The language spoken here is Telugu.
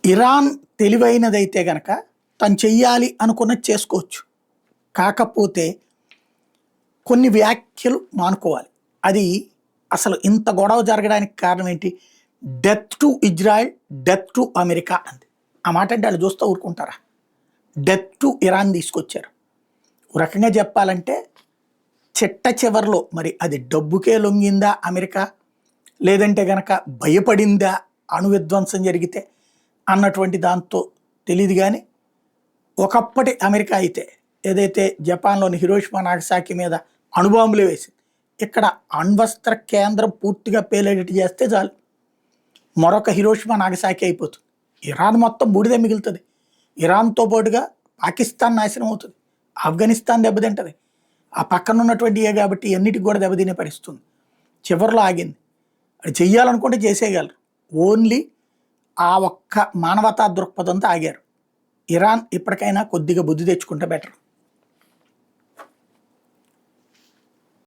ఇరాన్ తెలివైనదైతే గనక తను చెయ్యాలి అనుకున్నది చేసుకోవచ్చు. కాకపోతే కొన్ని వ్యాఖ్యలు మానుకోవాలి. అది అసలు ఇంత గొడవ జరగడానికి కారణం ఏంటి? Death to Israel, death to America అంది. ఆ మాట అంటే వాళ్ళు చూస్తూ ఊరుకుంటారా? డెత్ టు ఇరాన్ తీసుకొచ్చారు. ఒక రకంగా చెప్పాలంటే చిట్ట చివరిలో మరి అది డబ్బుకే లొంగిందా అమెరికా, లేదంటే గనక భయపడిందా అణు విధ్వంసం జరిగితే అన్నటువంటి దాంతో తెలియదు. కానీ ఒకప్పటి అమెరికా అయితే ఏదైతే జపాన్లోని హిరోషిమా నాగసాకి మీద అణుబాంబులు వేసింది, ఇక్కడ అణ్వస్త్ర కేంద్రం పూర్తిగా పేలేటట్టు చేస్తే చాలు మరొక హిరోషిమా నాగసాకి అయిపోతుంది. ఇరాన్ మొత్తం బూడిదే మిగులుతుంది. ఇరాన్తో పాటుగా పాకిస్తాన్ నాశనం అవుతుంది, ఆఫ్ఘనిస్తాన్ దెబ్బతింటుంది, ఆ పక్కన ఉన్నటువంటి కాబట్టి అన్నిటికి కూడా దెబ్బతినే పరిస్థితుంది. చివరిలో ఆగింది. అది చెయ్యాలనుకుంటే చేసేయగలరు. ఓన్లీ ఆ ఒక్క మానవతా దృక్పథంతో ఆగారు. ఇరాన్ ఇప్పటికైనా కొద్దిగా బుద్ధి తెచ్చుకుంటే బెటర్.